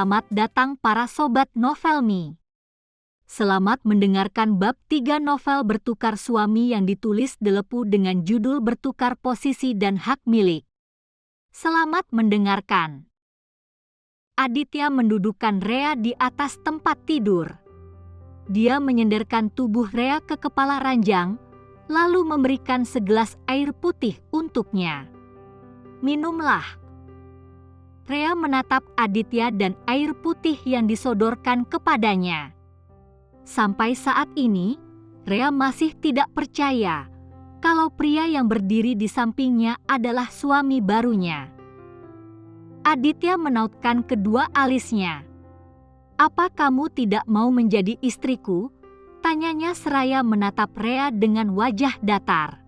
Selamat datang para sobat Novelmi. Selamat mendengarkan bab 3 novel Bertukar Suami yang ditulis Delepu dengan judul Bertukar Posisi dan Hak Milik. Selamat mendengarkan. Aditya mendudukkan Rea di atas tempat tidur. Dia menyenderkan tubuh Rea ke kepala ranjang, lalu memberikan segelas air putih untuknya. Minumlah. Rea menatap Aditya dan air putih yang disodorkan kepadanya. Sampai saat ini, Rea masih tidak percaya kalau pria yang berdiri di sampingnya adalah suami barunya. Aditya menautkan kedua alisnya. "Apa kamu tidak mau menjadi istriku?" tanyanya seraya menatap Rea dengan wajah datar.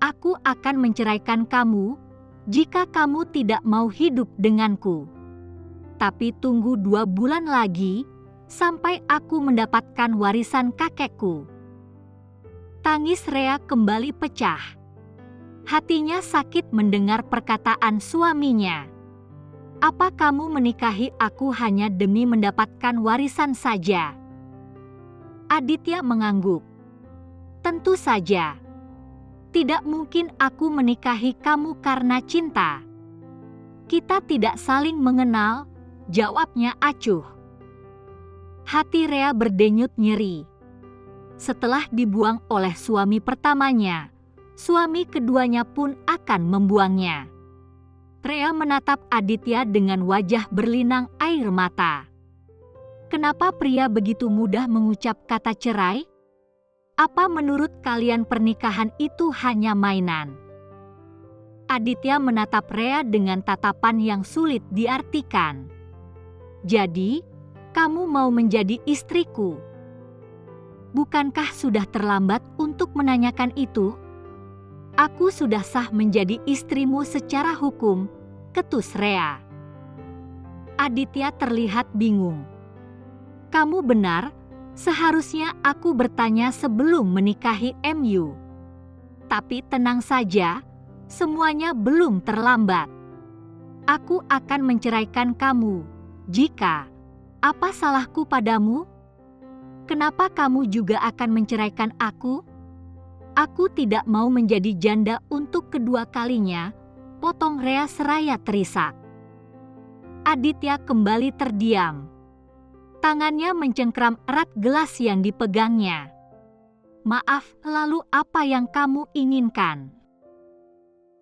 "Aku akan menceraikan kamu jika kamu tidak mau hidup denganku. Tapi tunggu 2 bulan lagi sampai aku mendapatkan warisan kakekku." Tangis Rea kembali pecah. Hatinya sakit mendengar perkataan suaminya. "Apa kamu menikahi aku hanya demi mendapatkan warisan saja?" Aditya mengangguk. "Tentu saja. Tidak mungkin aku menikahi kamu karena cinta. Kita tidak saling mengenal," jawabnya acuh. Hati Rea berdenyut nyeri. Setelah dibuang oleh suami pertamanya, suami keduanya pun akan membuangnya. Rea menatap Aditya dengan wajah berlinang air mata. Kenapa pria begitu mudah mengucap kata cerai? Apa menurut kalian pernikahan itu hanya mainan? Aditya menatap Rea dengan tatapan yang sulit diartikan. "Jadi, kamu mau menjadi istriku? Bukankah sudah terlambat untuk menanyakan itu? Aku sudah sah menjadi istrimu secara hukum," ketus Rea. Aditya terlihat bingung. "Kamu benar. Seharusnya aku bertanya sebelum menikahi MU. Tapi tenang saja, semuanya belum terlambat. Aku akan menceraikan kamu. Jika, apa salahku padamu? Kenapa kamu juga akan menceraikan aku? Aku tidak mau menjadi janda untuk kedua kalinya," potong Rea seraya terisak. Aditya kembali terdiam. Tangannya mencengkram erat gelas yang dipegangnya. "Maaf, lalu apa yang kamu inginkan?"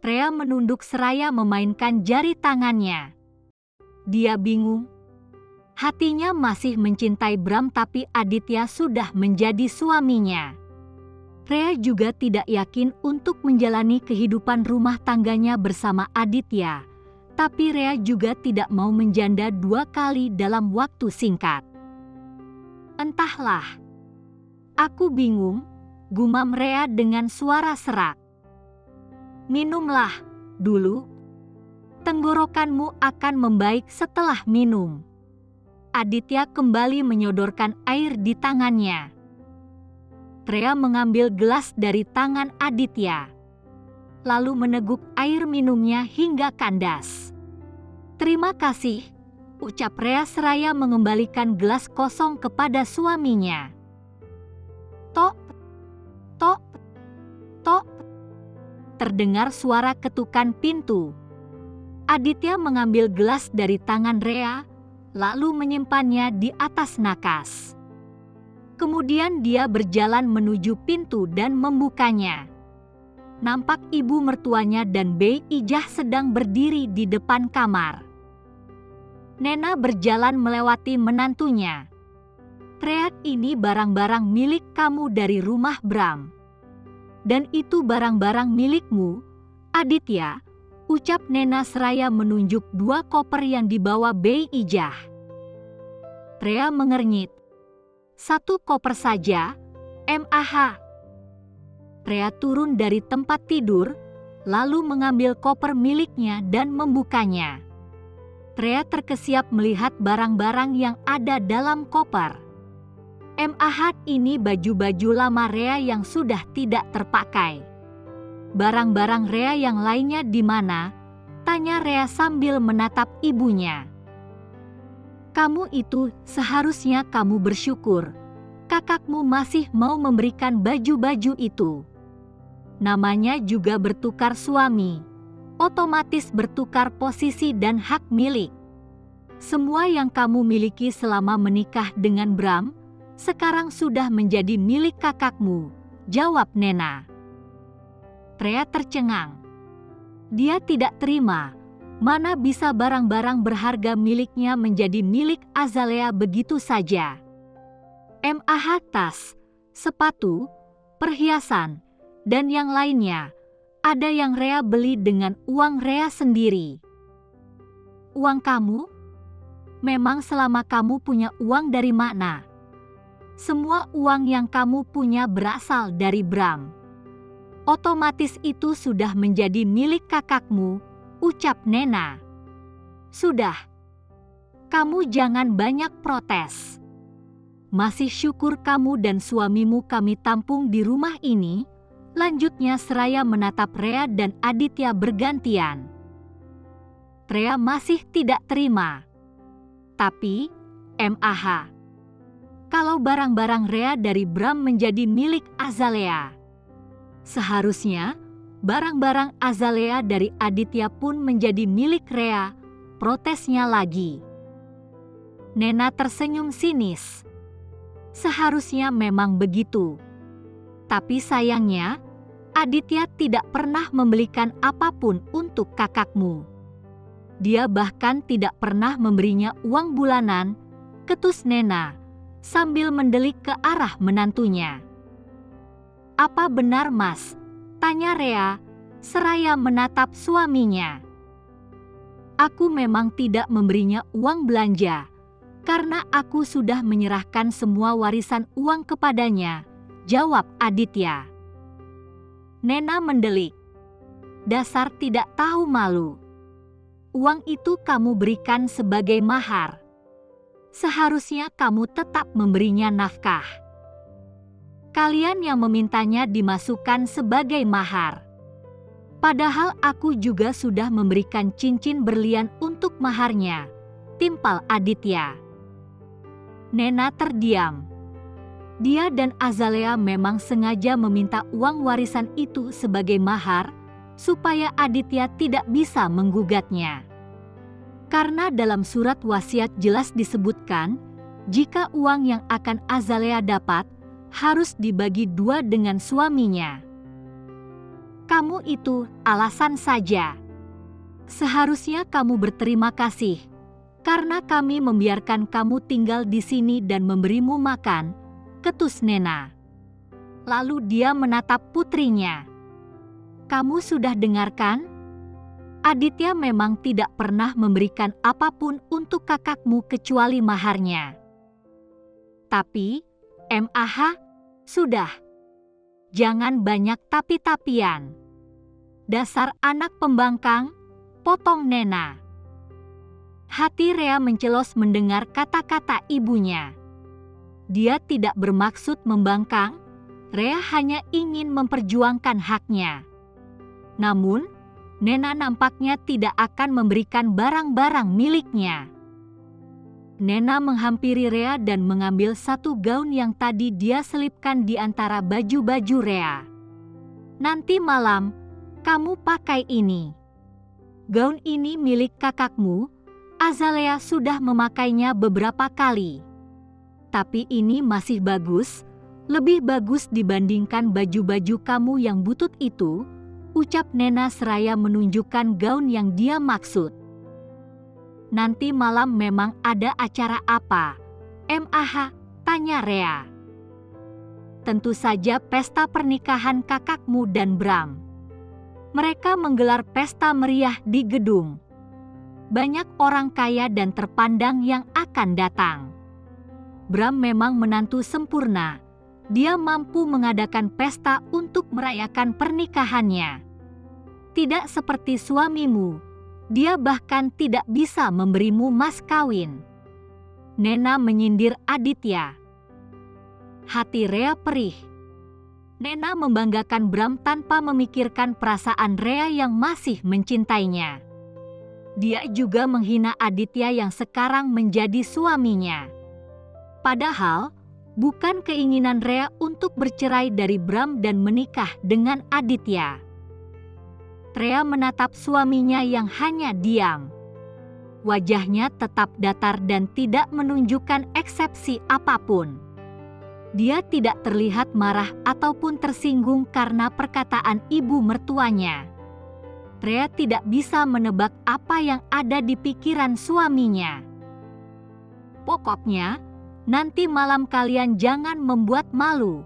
Rea menunduk seraya memainkan jari tangannya. Dia bingung. Hatinya masih mencintai Bram, tapi Aditya sudah menjadi suaminya. Rea juga tidak yakin untuk menjalani kehidupan rumah tangganya bersama Aditya. Tapi Rea juga tidak mau menjanda 2 kali dalam waktu singkat. "Entahlah. Aku bingung," gumam Rea dengan suara serak. "Minumlah dulu. Tenggorokanmu akan membaik setelah minum." Aditya kembali menyodorkan air di tangannya. Rea mengambil gelas dari tangan Aditya, lalu meneguk air minumnya hingga kandas. "Terima kasih," ucap Rea seraya mengembalikan gelas kosong kepada suaminya. Tok, tok, tok. Terdengar suara ketukan pintu. Aditya mengambil gelas dari tangan Rea, lalu menyimpannya di atas nakas. Kemudian dia berjalan menuju pintu dan membukanya. Nampak ibu mertuanya dan Bei Ijah sedang berdiri di depan kamar. Nena berjalan melewati menantunya. "Rea, ini barang-barang milik kamu dari rumah Bram. Dan itu barang-barang milikmu, Aditya," ucap Nena seraya menunjuk 2 koper yang dibawa Bei Ijah. Rea mengernyit. "1 koper saja, Mah." Rea turun dari tempat tidur, lalu mengambil koper miliknya dan membukanya. Rea terkesiap melihat barang-barang yang ada dalam koper. Mah, ini baju-baju lama Rea yang sudah tidak terpakai. "Barang-barang Rea yang lainnya di mana?" tanya Rea sambil menatap ibunya. Kamu itu seharusnya kamu bersyukur. Kakakmu masih mau memberikan baju-baju itu. Namanya juga bertukar suami. Otomatis bertukar posisi dan hak milik. Semua yang kamu miliki selama menikah dengan Bram, sekarang sudah menjadi milik kakakmu, jawab Nena. Rea tercengang. Dia tidak terima. Mana bisa barang-barang berharga miliknya menjadi milik Azalea begitu saja. Mah tas, sepatu, perhiasan, dan yang lainnya, ada yang Rea beli dengan uang Rea sendiri. Uang kamu? Memang selama kamu punya uang dari mana? Semua uang yang kamu punya berasal dari Bram. Otomatis itu sudah menjadi milik kakakmu, ucap Nena. Sudah. Kamu jangan banyak protes. Masih syukur kamu dan suamimu kami tampung di rumah ini, lanjutnya seraya menatap Rea dan Aditya bergantian. Rea masih tidak terima. Tapi, Mah, kalau barang-barang Rea dari Bram menjadi milik Azalea, seharusnya barang-barang Azalea dari Aditya pun menjadi milik Rea, protesnya lagi. Nena tersenyum sinis. Seharusnya memang begitu. Tapi sayangnya, Aditya tidak pernah membelikan apapun untuk kakakmu. Dia bahkan tidak pernah memberinya uang bulanan, ketus Nena, sambil mendelik ke arah menantunya. Apa benar, Mas? Tanya Rea, seraya menatap suaminya. Aku memang tidak memberinya uang belanja, karena aku sudah menyerahkan semua warisan uang kepadanya, jawab Aditya. Nena mendelik. Dasar tidak tahu malu. Uang itu kamu berikan sebagai mahar. Seharusnya kamu tetap memberinya nafkah. Kalian yang memintanya dimasukkan sebagai mahar. Padahal aku juga sudah memberikan cincin berlian untuk maharnya, timpal Aditya. Nena terdiam. Dia dan Azalea memang sengaja meminta uang warisan itu sebagai mahar, supaya Aditya tidak bisa menggugatnya. Karena dalam surat wasiat jelas disebutkan, jika uang yang akan Azalea dapat, harus dibagi dua dengan suaminya. Kamu itu alasan saja. Seharusnya kamu berterima kasih, karena kami membiarkan kamu tinggal di sini dan memberimu makan, ketus Nena. Lalu dia menatap putrinya. Kamu sudah dengarkan? Aditya memang tidak pernah memberikan apapun untuk kakakmu kecuali maharnya. Tapi, Mah, sudah. Jangan banyak tapi-tapian. Dasar anak pembangkang, potong Nena. Hati Rea mencelos mendengar kata-kata ibunya. Dia tidak bermaksud membangkang, Rea hanya ingin memperjuangkan haknya. Namun, Nena nampaknya tidak akan memberikan barang-barang miliknya. Nena menghampiri Rea dan mengambil satu gaun yang tadi dia selipkan di antara baju-baju Rea. Nanti malam, kamu pakai ini. Gaun ini milik kakakmu, Azalea sudah memakainya beberapa kali. Tapi ini masih bagus, lebih bagus dibandingkan baju-baju kamu yang butut itu, ucap Nena seraya menunjukkan gaun yang dia maksud. Nanti malam memang ada acara apa? Mah, tanya Rea. Tentu saja pesta pernikahan kakakmu dan Bram. Mereka menggelar pesta meriah di gedung. Banyak orang kaya dan terpandang yang akan datang. Bram memang menantu sempurna. Dia mampu mengadakan pesta untuk merayakan pernikahannya. Tidak seperti suamimu. Dia bahkan tidak bisa memberimu mas kawin. Nena menyindir Aditya. Hati Rea perih. Nena membanggakan Bram tanpa memikirkan perasaan Rea yang masih mencintainya. Dia juga menghina Aditya yang sekarang menjadi suaminya. Padahal, bukan keinginan Rea untuk bercerai dari Bram dan menikah dengan Aditya. Rea menatap suaminya yang hanya diam. Wajahnya tetap datar dan tidak menunjukkan eksepsi apapun. Dia tidak terlihat marah ataupun tersinggung karena perkataan ibu mertuanya. Rea tidak bisa menebak apa yang ada di pikiran suaminya. Pokoknya, nanti malam kalian jangan membuat malu.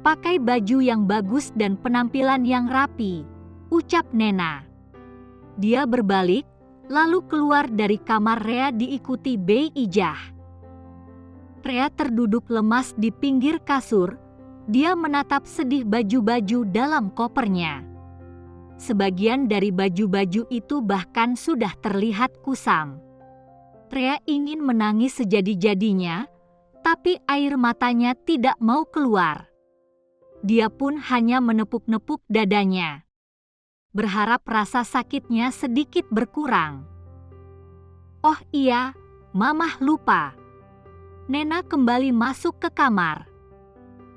Pakai baju yang bagus dan penampilan yang rapi, ucap Nena. Dia berbalik, lalu keluar dari kamar Rea diikuti Bei Ijah. Rea terduduk lemas di pinggir kasur. Dia menatap sedih baju-baju dalam kopernya. Sebagian dari baju-baju itu bahkan sudah terlihat kusam. Rea ingin menangis sejadi-jadinya, tapi air matanya tidak mau keluar. Dia pun hanya menepuk-nepuk dadanya, berharap rasa sakitnya sedikit berkurang. Oh iya, Mamah lupa. Nena kembali masuk ke kamar.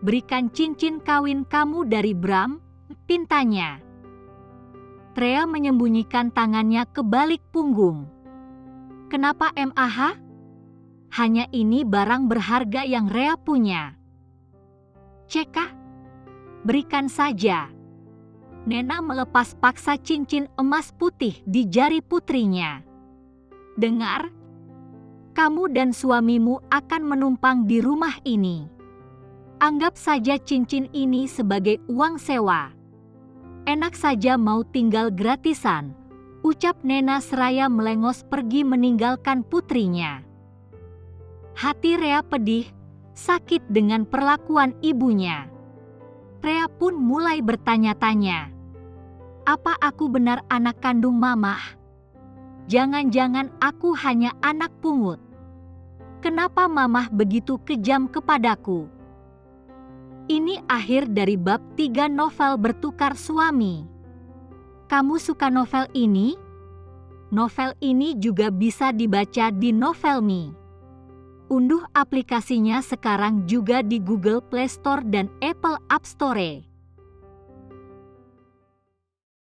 Berikan cincin kawin kamu dari Bram, pintanya. Rea menyembunyikan tangannya ke balik punggung. Kenapa MAH? Hanya ini barang berharga yang Rea punya. Cekah? Berikan saja. Nena melepas paksa cincin emas putih di jari putrinya. Dengar, kamu dan suamimu akan menumpang di rumah ini. Anggap saja cincin ini sebagai uang sewa. Enak saja mau tinggal gratisan, ucap Nena seraya melengos pergi meninggalkan putrinya. Hati Rea pedih, sakit dengan perlakuan ibunya. Rea pun mulai bertanya-tanya. Apa aku benar anak kandung Mamah? Jangan-jangan aku hanya anak pungut. Kenapa Mamah begitu kejam kepadaku? Ini akhir dari bab 3 novel Bertukar Suami. Kamu suka novel ini? Novel ini juga bisa dibaca di Novelme. Unduh aplikasinya sekarang juga di Google Play Store dan Apple App Store.